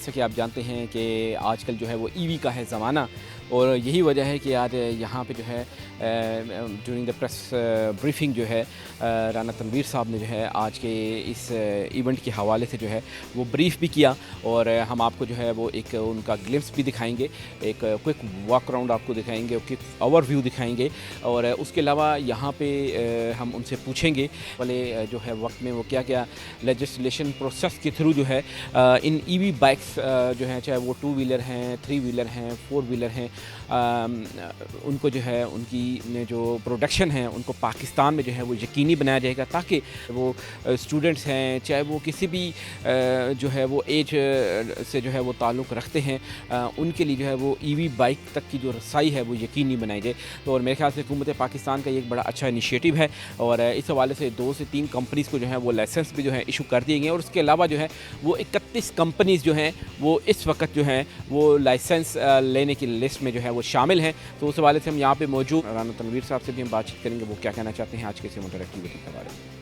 جیسا کہ آپ جانتے ہیں کہ آج کل جو ہے وہ ای وی کا ہے زمانہ، اور یہی وجہ ہے کہ آج یہاں پہ جو ہے ڈیورنگ دا پریس بریفنگ جو ہے رانا تنویر صاحب نے جو ہے آج کے اس ایونٹ کے حوالے سے جو ہے وہ بریف بھی کیا، اور ہم آپ کو جو ہے وہ ایک ان کا گلمپس بھی دکھائیں گے، ایک کوئک واک اراؤنڈ آپ کو دکھائیں گے، کوئک اوور ویو دکھائیں گے، اور اس کے علاوہ یہاں پہ ہم ان سے پوچھیں گے والے جو ہے وقت میں وہ کیا کیا لیجسلیشن پروسیس کے تھرو جو ہے ان ای وی بائکس جو ہیں، چاہے وہ 2 ویلر ہیں، 3 ویلر ہیں، 4 ویلر ہیں، ان کو جو ہے ان کی جو پروڈکشن ہے ان کو پاکستان میں جو ہے وہ یقینی بنایا جائے گا، تاکہ وہ اسٹوڈنٹس ہیں، چاہے وہ کسی بھی جو ہے وہ ایج سے جو ہے وہ تعلق رکھتے ہیں، ان کے لیے جو ہے وہ ای وی بائک تک کی جو رسائی ہے وہ یقینی بنائی جائے۔ تو اور میرے خیال سے حکومت پاکستان کا یہ ایک بڑا اچھا انیشیٹو ہے، اور اس حوالے سے 2 سے 3 کمپنیز کو جو ہے وہ لائسنس بھی جو ہے ایشو کر دیے گئے، اور اس کے علاوہ جو ہے وہ 31 کمپنیز جو ہیں وہ اس وقت جو ہیں وہ لائسنس لینے کی لسٹ میں جو ہے وہ شامل ہیں۔ تو اس حوالے سے ہم یہاں پہ موجود رانا تنویر صاحب سے بھی ہم بات چیت کریں گے، وہ کیا کہنا چاہتے ہیں آج کے اس ایونٹ ایکٹیویٹی کے بارے میں۔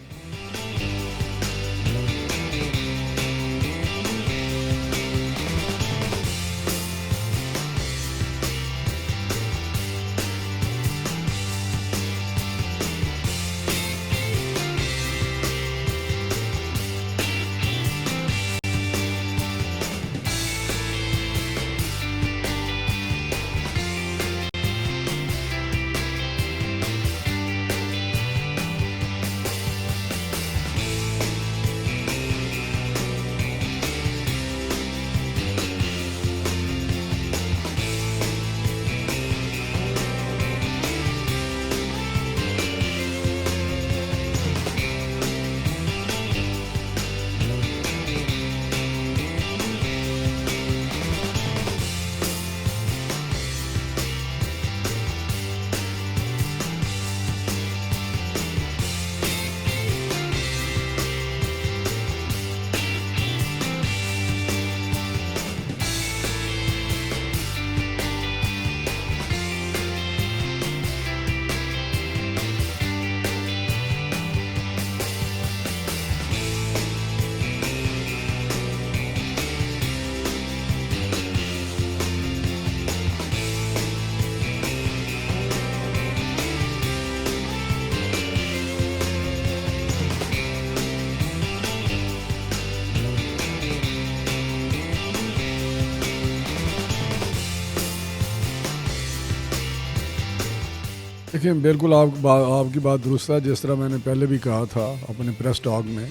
دیکھیں، بالکل آپ کی بات درست ہے۔ جس طرح میں نے پہلے بھی کہا تھا اپنے پریس ٹاک میں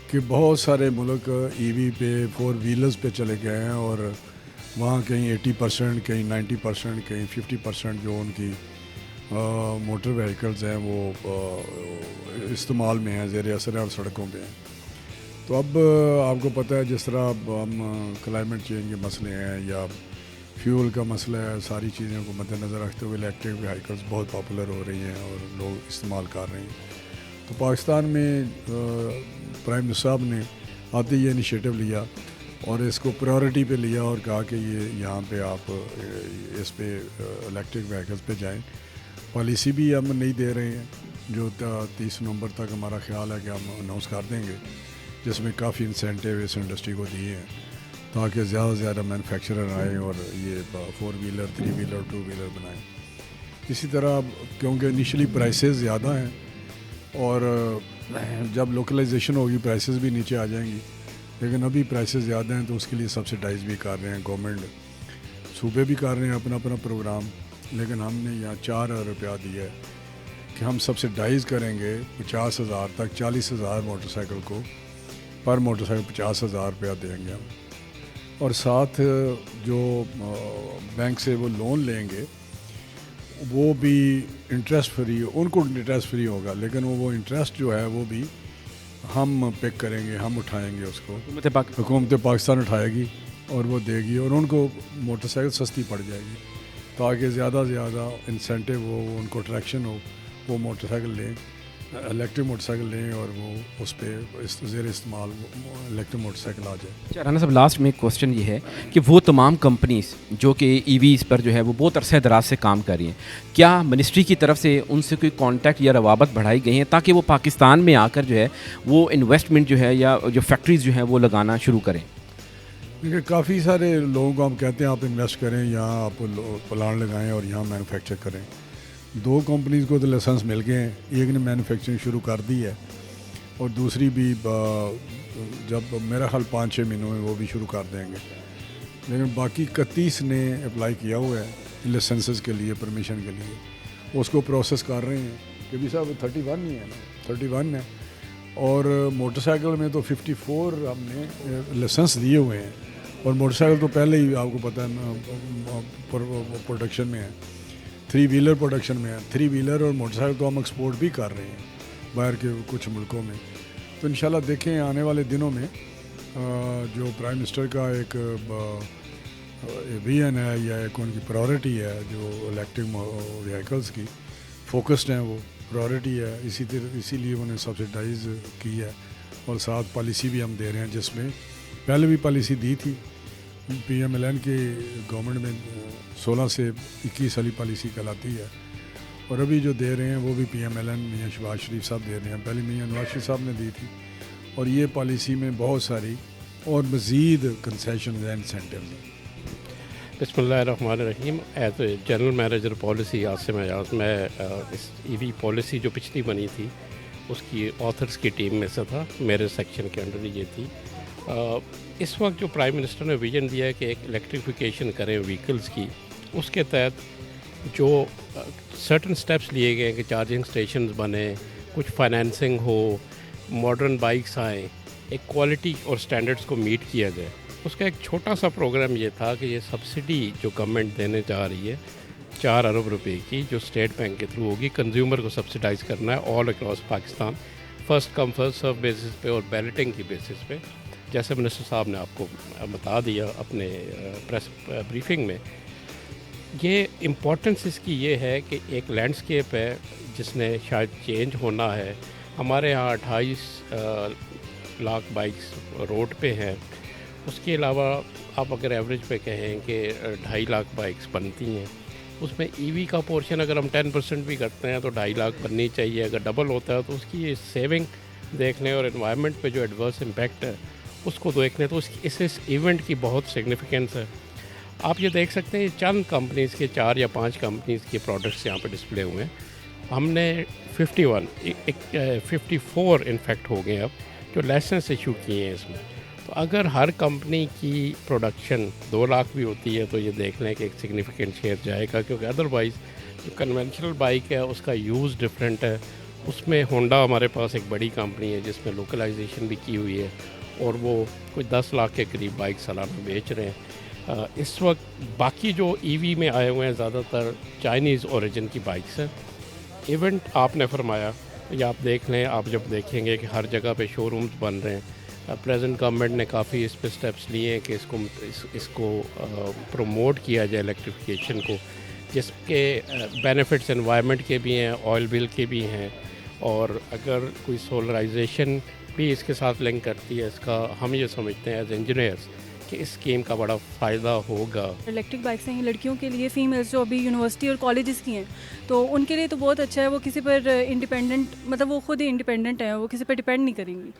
کہ بہت سارے ملک ای وی پہ 4 ویلرز پہ چلے گئے ہیں، اور وہاں کہیں 80%، کہیں 90%، کہیں 50% جو ان کی موٹر وہیکلز ہیں وہ استعمال میں ہیں، زیر اثر اور سڑکوں پہ ہیں۔ تو اب آپ کو پتہ ہے جس طرح اب ہم کلائمیٹ چینج کے مسئلے ہیں یا فیول کا مسئلہ ہے، ساری چیزوں کو مد نظر رکھتے ہوئے الیکٹرک وہیکلز بہت پاپولر ہو رہی ہیں اور لوگ استعمال کر رہے ہیں۔ تو پاکستان میں پرائم منسٹر صاحب نے آتے یہ انیشیٹو لیا اور اس کو پرائورٹی پہ لیا اور کہا کہ یہ یہاں پہ آپ اس پہ الیکٹرک وہیکلز پہ جائیں۔ پالیسی بھی ہم نہیں دے رہے ہیں، جو 30 نومبر تک ہمارا خیال ہے کہ ہم اناؤنس کر دیں گے، جس میں کافی انسینٹیو اس انڈسٹری کو دیے ہیں تاکہ زیادہ سے زیادہ مینوفیکچرر آئیں اور یہ 4 ویلر، 3 ویلر، 2 ویلر بنائیں۔ اسی طرح کیونکہ انیشلی پرائسز زیادہ ہیں، اور جب لوکلائزیشن ہوگی پرائسز بھی نیچے آ جائیں گی، لیکن ابھی پرائسز زیادہ ہیں تو اس کے لیے سبسڈائز بھی کر رہے ہیں گورنمنٹ، صوبے بھی کر رہے ہیں اپنا پروگرام، لیکن ہم نے یہاں 4 روپیہ دیا ہے کہ ہم سبسڈائز کریں گے 50,000 تک، 40,000 موٹر سائیکل کو، پر موٹر سائیکل 50,000 روپیہ دیں گے ہم، اور ساتھ جو بینک سے وہ لون لیں گے وہ بھی انٹرسٹ فری، ان کو انٹرسٹ فری ہوگا، لیکن وہ انٹرسٹ جو ہے وہ بھی ہم پک کریں گے، ہم اٹھائیں گے، اس کو حکومت پاکستان اٹھائے گی اور وہ دے گی، اور ان کو موٹر سائیکل سستی پڑ جائے گی تاکہ زیادہ سے زیادہ انسینٹیو ہو، ان کو اٹریکشن ہو، وہ موٹر سائیکل لیں، الیکٹرک موٹر سائیکل لیں، اور وہ اس پہ زیر استعمال الیکٹرک موٹر سائیکل آ جائے۔ رانا صاحب، لاسٹ میں ایک کوسچن یہ ہے کہ وہ تمام کمپنیز جو کہ ای ویز پر جو ہے وہ بہت عرصہ دراز سے کام کر رہی ہیں، کیا منسٹری کی طرف سے ان سے کوئی کانٹیکٹ یا روابط بڑھائی گئی ہیں تاکہ وہ پاکستان میں آ کر جو ہے وہ انویسٹمنٹ جو ہے یا جو فیکٹریز جو ہیں وہ لگانا شروع کریں؟ دیکھیے کافی سارے لوگوں کو ہم کہتے ہیں آپ انویسٹ کریں یہاں آپ پلانٹ لگائیں اور یہاں مینوفیکچر کریں. 2 کمپنیز کو تو لائسنس مل گئے ہیں, ایک نے مینوفیکچرنگ شروع کر دی ہے اور دوسری بھی جب میرا خیال 5-6 مہینوں میں وہ بھی شروع کر دیں گے. لیکن باقی 31 نے اپلائی کیا ہوا ہے لائسنسز کے لیے, پرمیشن کے لیے, اس کو پروسیس کر رہے ہیں. کبھی صاحب 31 ہی ہے نا, 31 ہے. اور موٹر سائیکل میں تو 54 ہم نے لائسنس دیے ہوئے ہیں, اور موٹر سائیکل تو پہلے ہی آپ کو پتہ ہے پروڈکشن میں ہے, 3 ویلر پروڈکشن میں ہے. 3 ویلر اور موٹر سائیکل تو ہم ایکسپورٹ بھی کر رہے ہیں باہر کے کچھ ملکوں میں. تو انشاءاللہ دیکھیں آنے والے دنوں میں جو پرائم منسٹر کا ایک ویژن ہے یا ایک ان کی پرائورٹی ہے جو الیکٹرک وہیکلس کی فوکسڈ ہیں, وہ پرائورٹی ہے. اسی لیے انہیں سبسڈائز کی ہے, اور ساتھ پالیسی بھی ہم دے رہے ہیں, جس میں پہلے بھی پالیسی دی تھی PMLN کی گورنمنٹ میں 16 سے 21 والی پالیسی کہلاتی ہے, اور ابھی جو دے رہے ہیں وہ بھی PMLN میاں شہباز شریف صاحب دے رہے ہیں. پہلے میاں نواز شریف صاحب نے دی تھی, اور یہ پالیسی میں بہت ساری اور مزید کنسیشن اینڈ انسینٹیو ہیں. بسم اللہ الرحمن الرحیم. As a general manager policy Asim Ejaz, میں اس EV پالیسی جو پچھلی بنی تھی اس کی آتھرس کی ٹیم میں سے تھا. میرے سیکشن کے انڈر یہ تھی. اس وقت جو پرائم منسٹر نے ویژن دیا ہے کہ ایک الیکٹریفیکیشن کریں وہیکلس کی, اس کے تحت جو سرٹن سٹیپس لیے گئے کہ چارجنگ سٹیشنز بنیں, کچھ فائنینسنگ ہو, ماڈرن بائکس آئیں, ایک کوالٹی اور سٹینڈرڈس کو میٹ کیا جائے. اس کا ایک چھوٹا سا پروگرام یہ تھا کہ یہ سبسڈی جو گورنمنٹ دینے جا رہی ہے 4 ارب روپے کی, جو اسٹیٹ بینک کے تھرو ہوگی, کنزیومر کو سبسڈائز کرنا ہے all across Pakistan, first come first serve basis پہ اور بیلٹنگ کی بیسس پہ, جیسے منسٹر صاحب نے آپ کو بتا دیا اپنے پریس بریفنگ میں. یہ امپورٹنس اس کی یہ ہے کہ ایک لینڈسکیپ ہے جس نے شاید چینج ہونا ہے. ہمارے یہاں 28 لاکھ بائکس روڈ پہ ہیں. اس کے علاوہ آپ اگر ایوریج پہ کہیں کہ 2.5 لاکھ بائکس بنتی ہیں, اس میں EV کا پورشن اگر ہم 10% بھی کرتے ہیں تو 2.5 لاکھ بننی چاہیے. اگر ڈبل ہوتا ہے تو اس کی سیونگ دیکھ لیں, اور انوائرمنٹ پہ جو ایڈورس امپیکٹ ہے اس کو دیکھ لیں, تو اس ایونٹ کی بہت سگنیفیکنس ہے. آپ یہ دیکھ سکتے ہیں چند کمپنیز کے 4 یا 5 کمپنیز کے پروڈکٹس یہاں پہ ڈسپلے ہوئے ہیں. ہم نے 54 انفیکٹ ہو گئے اب جو لائسنس ایشو کیے ہیں اس میں. تو اگر ہر کمپنی کی پروڈکشن 2 لاکھ بھی ہوتی ہے تو یہ دیکھ لیں کہ ایک سگنیفیکنٹ شیئر جائے گا, کیونکہ ادروائز جو کنونشنل بائک ہے اس کا یوز ڈفرینٹ ہے. اس میں ہونڈا ہمارے پاس ایک بڑی کمپنی ہے جس میں لوکلائزیشن بھی کی ہوئی ہے, اور وہ کوئی 10 لاکھ کے قریب بائک سالانہ بیچ رہے ہیں. اس وقت باقی جو EV میں آئے ہوئے ہیں زیادہ تر چائنیز اوریجن کی بائکس ہیں. ایونٹ آپ نے فرمایا, یہ آپ دیکھ لیں, آپ جب دیکھیں گے کہ ہر جگہ پہ شو رومز بن رہے ہیں. پریزنٹ گورنمنٹ نے کافی اس پہ اسٹیپس لیے ہیں کہ اس کو پروموٹ کیا جائے الیکٹریفیکیشن کو, جس کے بینیفٹس انوائرمنٹ کے بھی ہیں, آئل بل کے بھی ہیں, اور اگر کوئی سولرائزیشن بھی اس کے ساتھ لنک کرتی ہے, اس کا ہم یہ سمجھتے ہیں ایز انجینئرس کہ اس اسکیم کا بڑا فائدہ ہوگا. الیکٹرک بائکس ہیں لڑکیوں کے لیے, فیمیلز جو ابھی یونیورسٹی اور کالجز کی ہیں, تو ان کے لیے تو بہت اچھا ہے. وہ کسی پر انڈیپینڈنٹ, مطلب وہ خود ہی انڈیپینڈنٹ ہیں, وہ کسی پر ڈیپینڈ نہیں کریں گی.